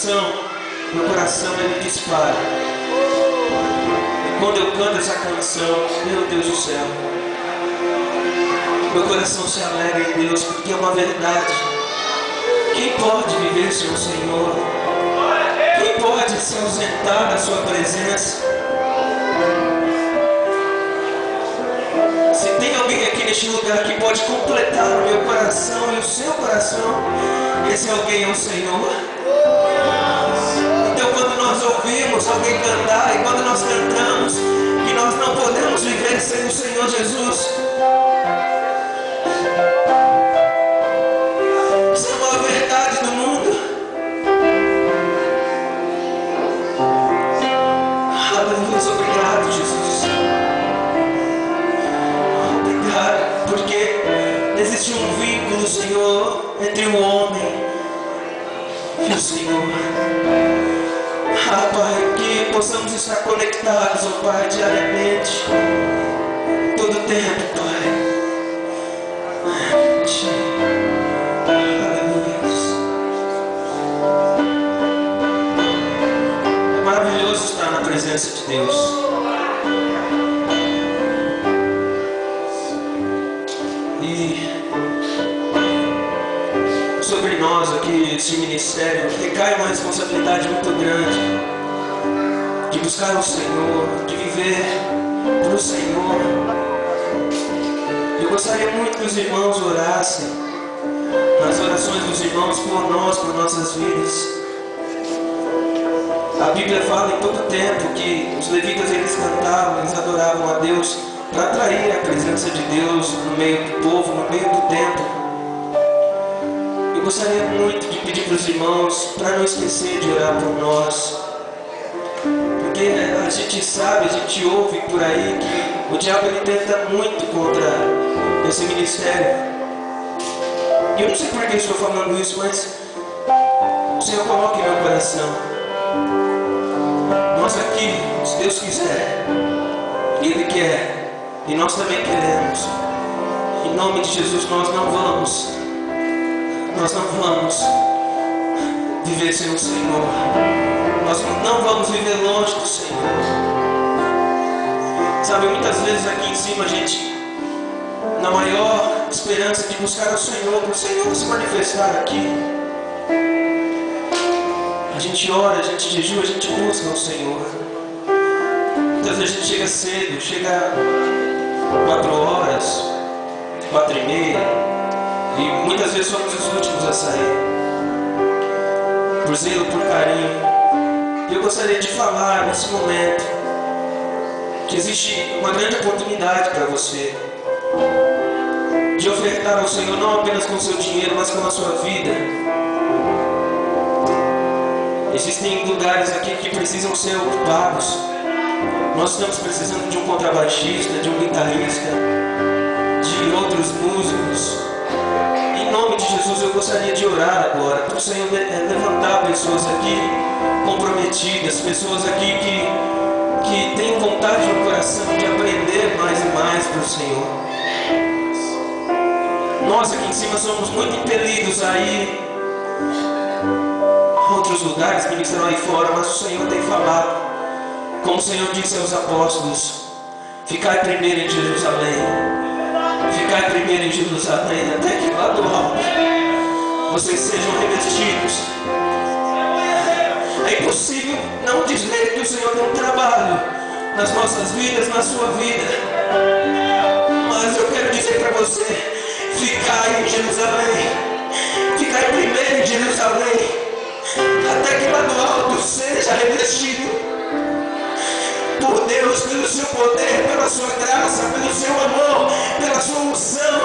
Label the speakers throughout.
Speaker 1: canção, meu coração ele dispara. E quando eu canto essa canção, meu Deus do céu, meu coração se alegra em Deus, porque é uma verdade. Quem pode viver sem o Senhor? Quem pode se ausentar da sua presença? Se tem alguém aqui neste lugar que pode completar o meu coração e o seu coração, esse alguém é o Senhor. Então quando nós ouvimos alguém cantar, e quando nós cantamos, que nós não podemos viver sem o Senhor Jesus, isso é uma verdade do mundo. Aleluia, obrigado, Jesus. Obrigado, porque existe um vínculo, Senhor, entre o homem e o Senhor. Pai, que possamos estar conectados, ó Pai, diariamente, todo o tempo, Pai. Aleluia. É maravilhoso estar na presença de Deus. E sobre nós aqui, esse ministério, recai uma responsabilidade muito grande de buscar o Senhor, de viver para o Senhor. Eu gostaria muito que os irmãos orassem nas orações dos irmãos por nós, por nossas vidas. A Bíblia fala em todo tempo que os levitas eles cantavam, eles adoravam a Deus para atrair a presença de Deus no meio do povo, no meio do templo. Eu gostaria muito de pedir para os irmãos para não esquecer de orar por nós, porque a gente sabe, a gente ouve por aí que o diabo ele tenta muito contra esse ministério. E eu não sei por que estou falando isso, mas o Senhor coloca em meu coração. Nós aqui, se Deus quiser, Ele quer, e nós também queremos. Em nome de Jesus, nós não vamos viver sem o Senhor. Nós não vamos viver longe do Senhor. Sabe, muitas vezes aqui em cima a gente, na maior esperança de buscar o Senhor, para o Senhor se manifestar aqui, a gente ora, a gente jejua, a gente busca o Senhor. Muitas vezes a gente chega cedo, chega 4 horas, 4h30, e muitas vezes somos os últimos a sair, por zelo, por carinho. E eu gostaria de falar nesse momento que existe uma grande oportunidade para você de ofertar ao Senhor não apenas com o seu dinheiro, mas com a sua vida. Existem lugares aqui que precisam ser ocupados. Nós estamos precisando de um contrabaixista, de um guitarrista, de outros músicos. Em nome de Jesus, eu gostaria de orar agora para o Senhor levantar pessoas aqui comprometidas, pessoas aqui que têm vontade no coração de aprender mais e mais para o Senhor. Nós aqui em cima somos muito impelidos a ir a outros lugares, ministrar aí fora, mas o Senhor tem falado, como o Senhor disse aos apóstolos: ficai primeiro em Jerusalém, ficai primeiro em Jerusalém, até que lá do alto vocês sejam revestidos. É impossível não dizer que o Senhor tem um trabalho nas nossas vidas, na sua vida, mas eu quero dizer para você: ficai em Jerusalém, ficai primeiro em Jerusalém, até que lá do alto seja revestido por Deus, pelo seu poder, pela sua graça, pelo seu amor, pela sua unção.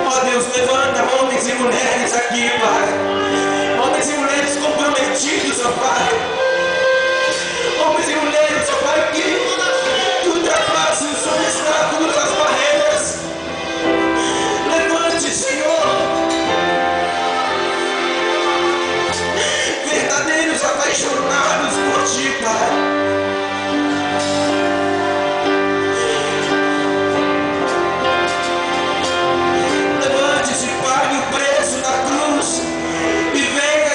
Speaker 1: Ó Deus, levanta homens e mulheres aqui, Pai, homens e mulheres comprometidos, ó Pai, homens e mulheres, ó Pai, que ultrapassem os obstáculos, as barreiras. Levante, Senhor, verdadeiros apaixonados por Ti, Pai. Levante-se, pague o preço da cruz e venha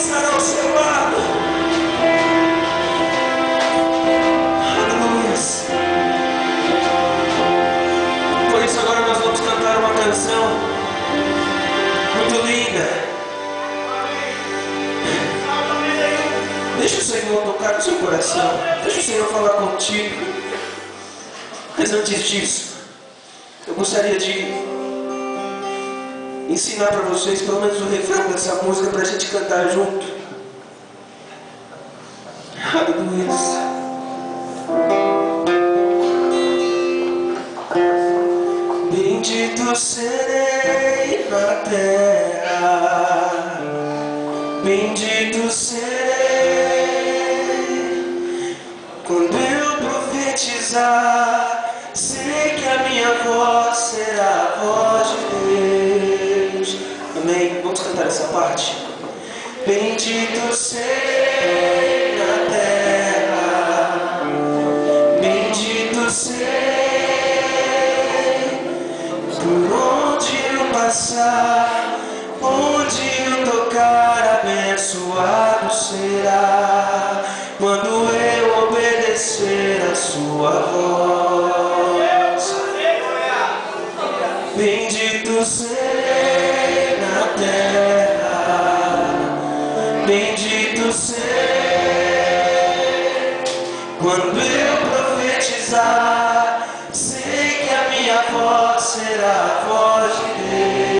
Speaker 1: estará ao seu lado. Aleluia. Por isso agora nós vamos cantar uma canção muito linda. Deixa o Senhor tocar no seu coração. Deixa o Senhor falar contigo. Mas antes disso, eu gostaria de ensinar para vocês pelo menos o refrão dessa música para a gente cantar junto. Aleluia. Bendito serei na terra, bendito serei quando eu profetizar. Sei que a minha voz será a voz de Deus. Amém? Vamos cantar essa parte. Bendito serei na terra, bendito serei por onde eu passar, onde eu tocar, abençoado será.